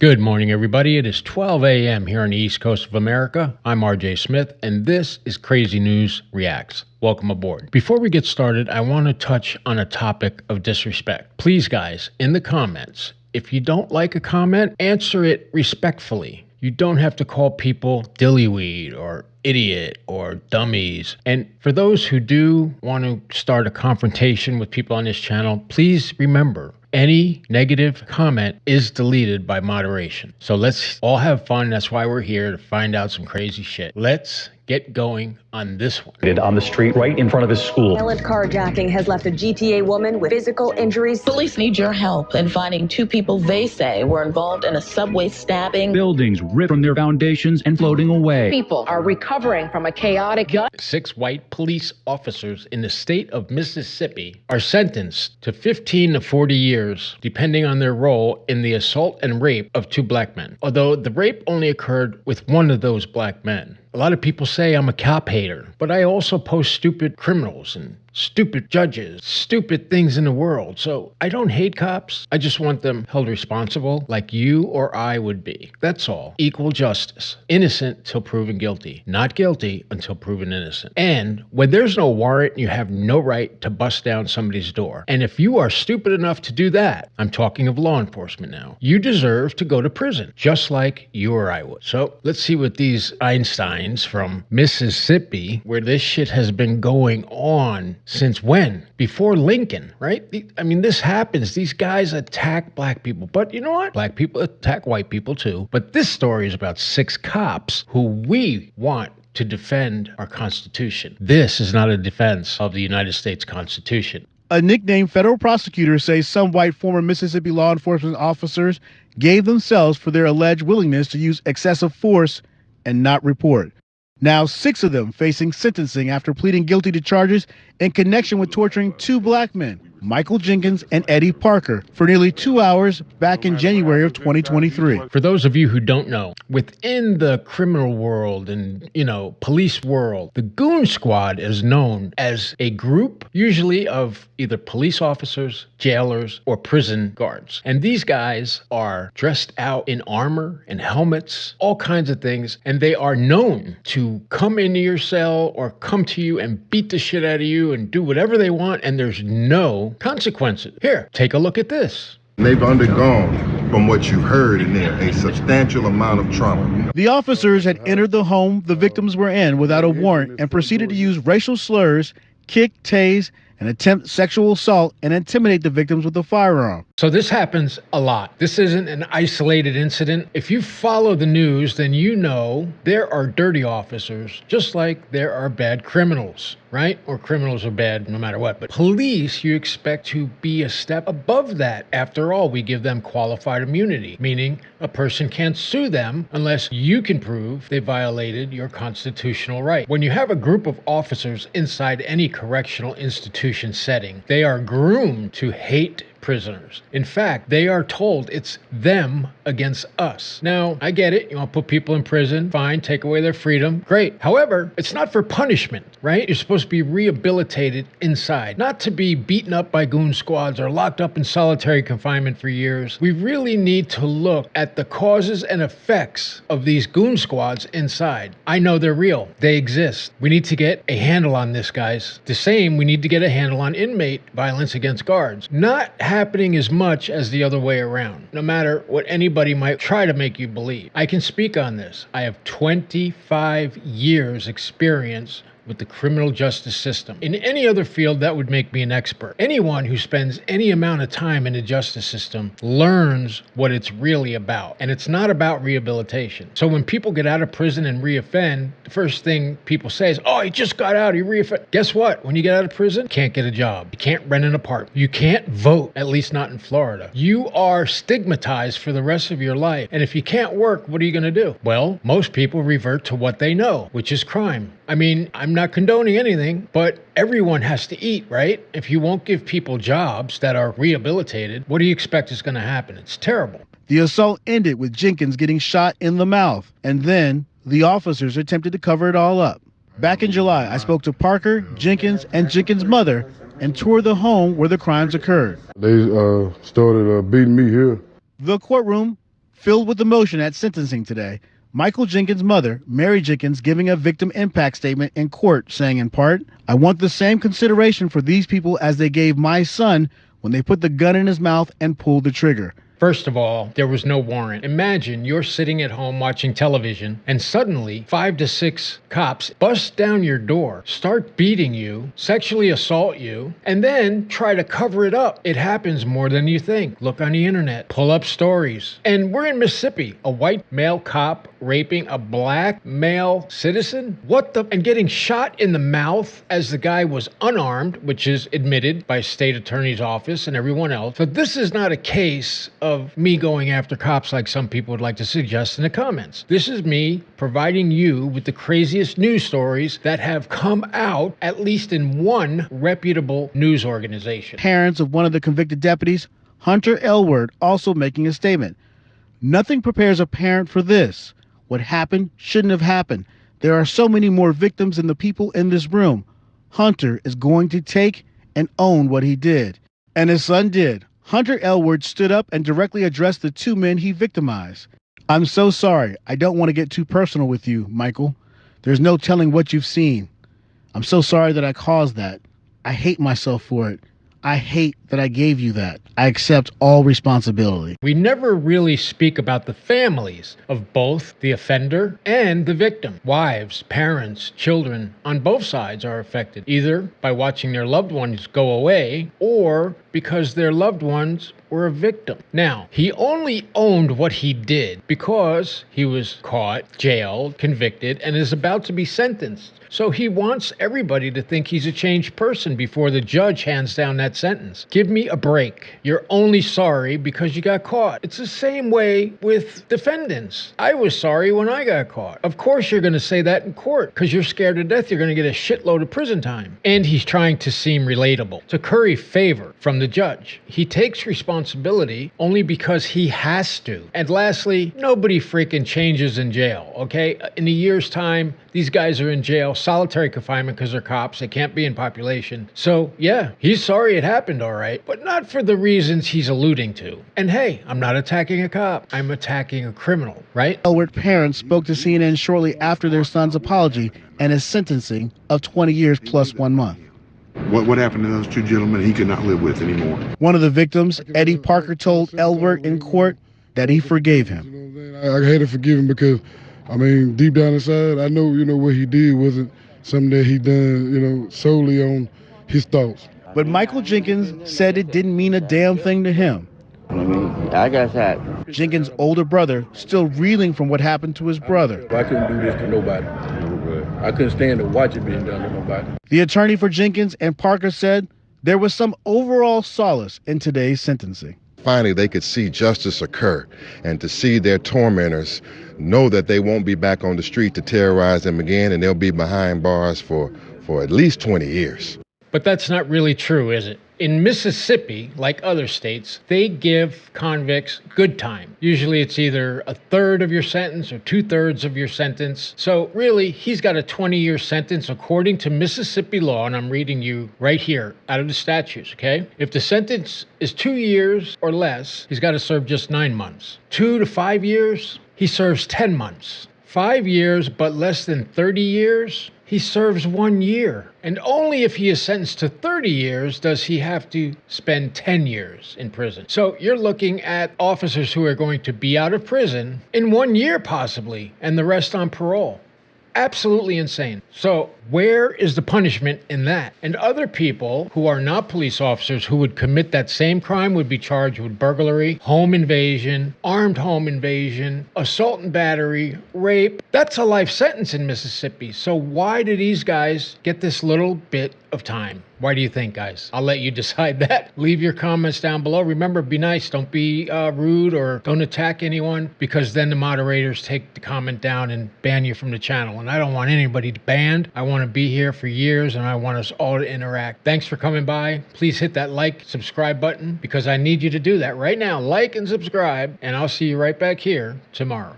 Good morning, everybody. It is 12 a.m. here on the East Coast of America. I'm RJSMITH, and this is Crazy News Reacts. Welcome aboard. Before we get started, I want to touch on a topic of disrespect. Please, guys, in the comments, if you don't like a comment, answer it respectfully. You don't have to call people dillyweed or idiot or dummies. And for those who do want to start a confrontation with people on this channel, please remember, any negative comment is deleted by moderation. So let's all have fun. That's why we're here, to find out some crazy shit. Let's get going on this one. On the street right in front of his school. Violent carjacking has left a GTA woman with physical injuries. Police need your help in finding two people they say were involved in a subway stabbing. Buildings ripped from their foundations and floating away. People are recovering from a chaotic gun. 6 white police officers in the state of Mississippi are sentenced to 15 to 40 years, depending on their role in the assault and rape of 2 black men. Although the rape only occurred with one of those black men. A lot of people say I'm a cop hater, but I also post stupid criminals and stupid judges, stupid things in the world. So I don't hate cops. I just want them held responsible like you or I would be. That's all. Equal justice. Innocent till proven guilty. Not guilty until proven innocent. And when there's no warrant, you have no right to bust down somebody's door. And if you are stupid enough to do that, I'm talking of law enforcement now, you deserve to go to prison, just like you or I would. So let's see what these Einsteins from Mississippi, where this shit has been going on since when? Before Lincoln, right? I mean, this happens. These guys attack black people. But you know what? Black people attack white people too. But this story is about 6 cops who we want to defend our Constitution. This is not a defense of the United States Constitution. A nicknamed federal prosecutor says some white former Mississippi law enforcement officers gave themselves for their alleged willingness to use excessive force and not report. Now 6 of them facing sentencing after pleading guilty to charges in connection with torturing 2 black men, Michael Jenkins and Eddie Parker, for nearly 2 hours back in January of 2023. For those of you who don't know, within the criminal world and, police world, the Goon Squad is known as a group, usually of either police officers, jailers, or prison guards. And these guys are dressed out in armor and helmets, all kinds of things, and they are known to come into your cell or come to you and beat the shit out of you and do whatever they want, and there's no consequences. Here, take a look at this. They've undergone, from what you heard in there, a substantial amount of trauma. The officers had entered the home the victims were in without a warrant and proceeded to use racial slurs, kick, tase, and attempt sexual assault and intimidate the victims with a firearm. So this happens a lot. This isn't an isolated incident. If you follow the news, then you know there are dirty officers, just like there are bad criminals, right? Or criminals are bad no matter what. But police, you expect to be a step above that. After all, we give them qualified immunity, meaning a person can't sue them unless you can prove they violated your constitutional right. When you have a group of officers inside any correctional institution setting, they are groomed to hate prisoners. In fact, they are told it's them against us. Now, I get it. You want to put people in prison, fine, take away their freedom, great. However, it's not for punishment, right? You're supposed to be rehabilitated inside, not to be beaten up by goon squads or locked up in solitary confinement for years. We really need to look at the causes and effects of these goon squads inside. I know they're real. They exist. We need to get a handle on this, guys. The same, we need to get a handle on inmate violence against guards. Not happening as much as the other way around, no matter what anybody might try to make you believe. I can speak on this. I have 25 years experience with the criminal justice system. In any other field, that would make me an expert. Anyone who spends any amount of time in the justice system learns what it's really about. And it's not about rehabilitation. So when people get out of prison and reoffend, the first thing people say is, oh, he just got out, he reoffended. Guess what? When you get out of prison, you can't get a job. You can't rent an apartment. You can't vote, at least not in Florida. You are stigmatized for the rest of your life. And if you can't work, what are you going to do? Well, most people revert to what they know, which is crime. I mean, I'm not condoning anything, but everyone has to eat, right? If you won't give people jobs that are rehabilitated, what do you expect is going to happen? It's terrible. The assault ended with Jenkins getting shot in the mouth, and then the officers attempted to cover it all up. Back in July, I spoke to Parker, Jenkins, and Jenkins' mother and toured the home where the crimes occurred. They started beating me here. The courtroom Filled with emotion at sentencing today, Michael Jenkins' mother, Mary Jenkins, giving a victim impact statement in court, saying in part, "I want the same consideration for these people as they gave my son when they put the gun in his mouth and pulled the trigger." First of all, there was no warrant. Imagine you're sitting at home watching television and suddenly 5 to 6 cops bust down your door, start beating you, sexually assault you, and then try to cover it up. It happens more than you think. Look on the internet, pull up stories. And we're in Mississippi, a white male cop raping a black male citizen? And getting shot in the mouth as the guy was unarmed, which is admitted by state attorney's office and everyone else. So this is not a case of me going after cops like some people would like to suggest in the comments. This is me providing you with the craziest news stories that have come out, at least in one reputable news organization. Parents of one of the convicted deputies, Hunter Elward, also making a statement. "Nothing prepares a parent for this. What happened shouldn't have happened. There are so many more victims than the people in this room. Hunter is going to take and own what he did." And his son did. Hunter Elward stood up and directly addressed the 2 men he victimized. "I'm so sorry. I don't want to get too personal with you, Michael. There's no telling what you've seen. I'm so sorry that I caused that. I hate myself for it. I hate that I gave you that. I accept all responsibility." We never really speak about the families of both the offender and the victim. Wives, parents, children on both sides are affected, either by watching their loved ones go away or because their loved ones were a victim. Now, he only owned what he did because he was caught, jailed, convicted, and is about to be sentenced. So he wants everybody to think he's a changed person before the judge hands down that sentence. Give me a break. You're only sorry because you got caught. It's the same way with defendants. I was sorry when I got caught. Of course you're going to say that in court because you're scared to death you're going to get a shitload of prison time. And he's trying to seem relatable, to curry favor from the judge. He takes responsibility only because he has to. And lastly, nobody freaking changes in jail, okay? In a year's time, these guys are in jail, solitary confinement because they're cops. They can't be in population. So, yeah, he's sorry it happened, all right, but not for the reasons he's alluding to. And hey, I'm not attacking a cop. I'm attacking a criminal, right? Elward parents spoke to CNN shortly after their son's apology and his sentencing of 20 years plus 1 month. What happened to those 2 gentlemen he could not live with anymore? One of the victims, Eddie Parker, told Elward in court that he forgave him. I had to forgive him because, I mean, deep down inside, I know, what he did wasn't something that he done, solely on his thoughts. But Michael Jenkins said it didn't mean a damn thing to him. I got shot. Jenkins' older brother still reeling from what happened to his brother. I couldn't do this to nobody. I couldn't stand to watch it being done to nobody. The attorney for Jenkins and Parker said there was some overall solace in today's sentencing. Finally, they could see justice occur and to see their tormentors know that they won't be back on the street to terrorize them again, and they'll be behind bars for at least 20 years. But that's not really true, is it? In Mississippi, like other states, they give convicts good time. Usually it's either a third of your sentence or 2/3 of your sentence. So really, he's got a 20-year sentence according to Mississippi law, and I'm reading you right here out of the statutes, okay? If the sentence is 2 years or less, he's got to serve just 9 months. 2 to 5 years, he serves 10 months. 5 years but less than 30 years, he serves 1 year. And only if he is sentenced to 30 years does he have to spend 10 years in prison. So you're looking at officers who are going to be out of prison in 1 year possibly, and the rest on parole. Absolutely insane. So where is the punishment in that? And other people who are not police officers who would commit that same crime would be charged with burglary, home invasion, armed home invasion, assault and battery, rape. That's a life sentence in Mississippi. So why do these guys get this little bit of time? Why do you think, guys? I'll let you decide that. Leave your comments down below. Remember, be nice. Don't be rude or don't attack anyone, because then the moderators take the comment down and ban you from the channel. And I don't want anybody banned. I want to be here for years, and I want us all to interact. Thanks for coming by. Please hit that like, subscribe button, because I need you to do that right now. Like and subscribe, and I'll see you right back here tomorrow.